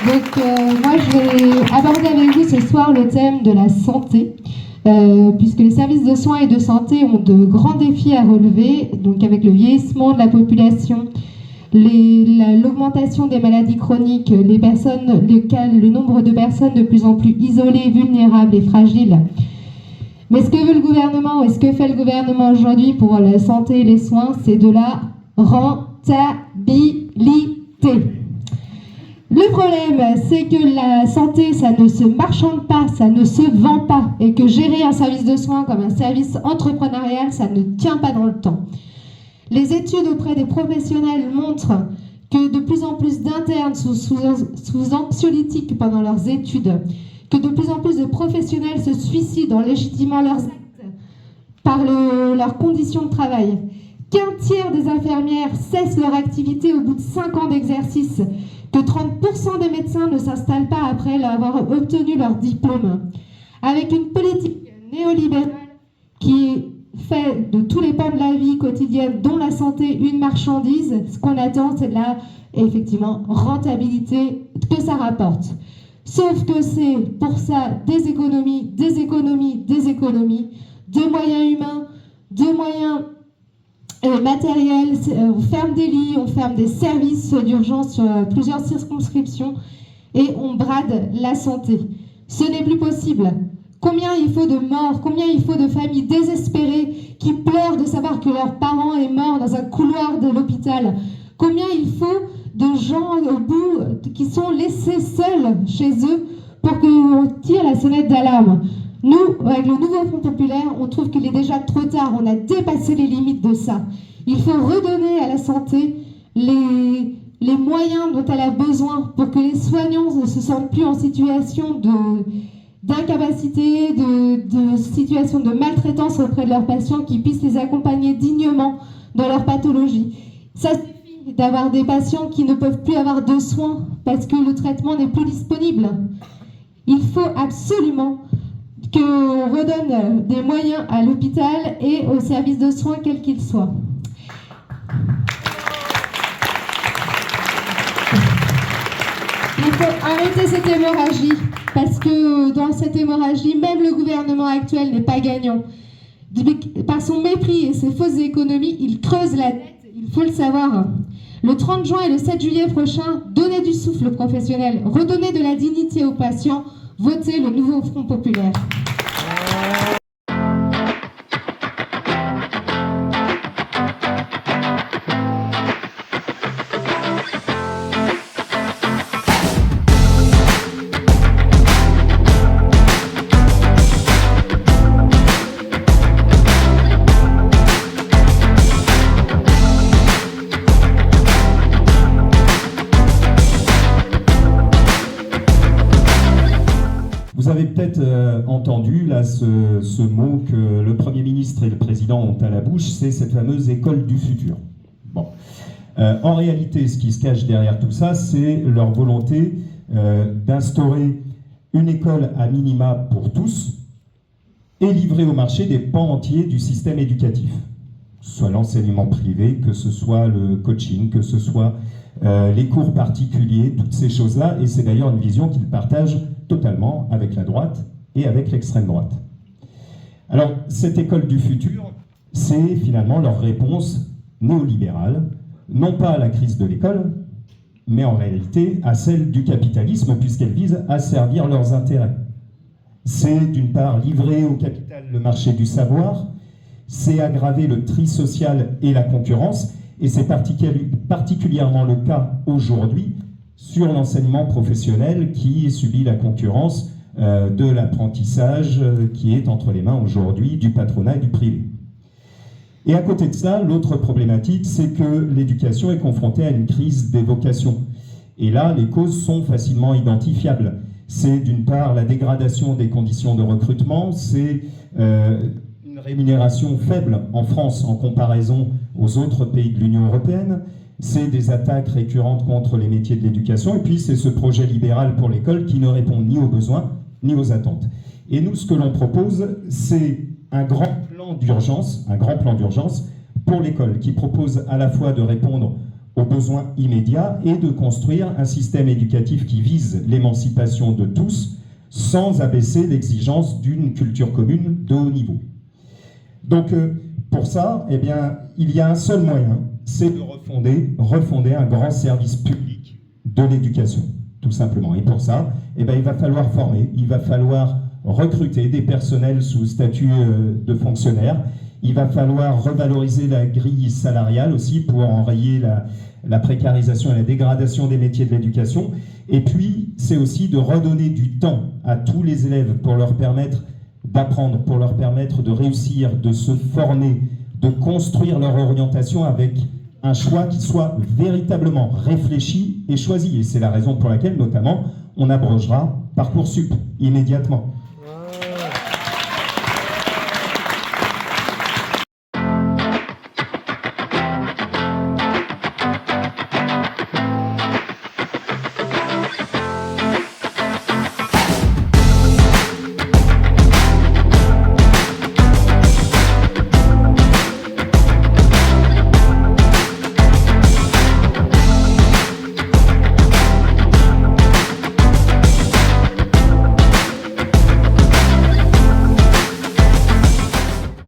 Donc moi je vais aborder avec vous ce soir le thème de la santé, puisque les services de soins et de santé ont de grands défis à relever, donc avec le vieillissement de la population, l'augmentation des maladies chroniques, le nombre de personnes de plus en plus isolées, vulnérables et fragiles. Mais ce que veut le gouvernement, et ce que fait le gouvernement aujourd'hui pour la santé et les soins, c'est de la rentabilité. Le problème, c'est que la santé, ça ne se marchande pas, ça ne se vend pas, et que gérer un service de soins comme un service entrepreneurial, ça ne tient pas dans le temps. Les études auprès des professionnels montrent que de plus en plus d'internes sont sous anxiolytiques pendant leurs études, que de plus en plus de professionnels se suicident en légitimant leurs actes par leurs conditions de travail, qu'un tiers des infirmières cessent leur activité au bout de 5 ans d'exercice, que 30% des médecins ne s'installent pas après avoir obtenu leur diplôme, avec une politique néolibérale qui fait de tous les pans de la vie quotidienne, dont la santé, une marchandise. Ce qu'on attend, c'est de la, effectivement, rentabilité que ça rapporte. Sauf que c'est pour ça des économies, des économies, des économies, de moyens humains, de moyens matériels. On ferme des lits, on ferme des services d'urgence sur plusieurs circonscriptions et on brade la santé. Ce n'est plus possible. Combien il faut de morts, combien il faut de familles désespérées qui pleurent de savoir que leur parent est mort dans un couloir de l'hôpital. Combien il faut de gens au bout qui sont laissés seuls chez eux pour qu'on tire la sonnette d'alarme. Nous, avec le nouveau Front populaire, on trouve qu'il est déjà trop tard, on a dépassé les limites de ça. Il faut redonner à la santé les moyens dont elle a besoin pour que les soignants ne se sentent plus en situation d'incapacité, de situation de maltraitance auprès de leurs patients, qui puissent les accompagner dignement dans leur pathologie. Ça suffit d'avoir des patients qui ne peuvent plus avoir de soins parce que le traitement n'est plus disponible. Il faut absolument qu'on redonne des moyens à l'hôpital et aux services de soins, quels qu'ils soient. Il faut arrêter cette hémorragie, parce que dans cette hémorragie, même le gouvernement actuel n'est pas gagnant. Par son mépris et ses fausses économies, il creuse la dette, il faut le savoir. Le 30 juin et le 7 juillet prochain, donnez du souffle aux professionnels, redonnez de la dignité aux patients, votez le nouveau Front populaire. Vous avez peut-être entendu là ce mot que le Premier ministre et le Président ont à la bouche, c'est cette fameuse école du futur. Bon. En réalité, ce qui se cache derrière tout ça, c'est leur volonté d'instaurer une école à minima pour tous et livrer au marché des pans entiers du système éducatif. Que ce soit l'enseignement privé, que ce soit le coaching, que ce soit les cours particuliers, toutes ces choses-là, et c'est d'ailleurs une vision qu'ils partagent totalement avec la droite et avec l'extrême droite. Alors, cette école du futur, c'est finalement leur réponse néolibérale, non pas à la crise de l'école, mais en réalité à celle du capitalisme, puisqu'elle vise à servir leurs intérêts. C'est d'une part livrer au capital le marché du savoir, c'est aggraver le tri social et la concurrence, et c'est particulièrement le cas aujourd'hui sur l'enseignement professionnel qui subit la concurrence de l'apprentissage qui est entre les mains aujourd'hui du patronat et du privé. Et à côté de ça, l'autre problématique, c'est que l'éducation est confrontée à une crise des vocations. Et là, les causes sont facilement identifiables. C'est d'une part la dégradation des conditions de recrutement, c'est une rémunération faible en France en comparaison aux autres pays de l'Union européenne, c'est des attaques récurrentes contre les métiers de l'éducation, et puis c'est ce projet libéral pour l'école qui ne répond ni aux besoins ni aux attentes. Et nous, ce que l'on propose, c'est un grand plan d'urgence pour l'école, qui propose à la fois de répondre aux besoins immédiats et de construire un système éducatif qui vise l'émancipation de tous sans abaisser l'exigence d'une culture commune de haut niveau. Donc pour ça, eh bien, il y a un seul moyen, c'est de refonder un grand service public de l'éducation, tout simplement. Et pour ça, eh bien, il va falloir former, il va falloir recruter des personnels sous statut de fonctionnaires, il va falloir revaloriser la grille salariale aussi pour enrayer la précarisation et la dégradation des métiers de l'éducation. Et puis, c'est aussi de redonner du temps à tous les élèves pour leur permettre d'apprendre, pour leur permettre de réussir, de se former, de construire leur orientation avec un choix qui soit véritablement réfléchi et choisi. Et c'est la raison pour laquelle, notamment, on abrogera Parcoursup immédiatement.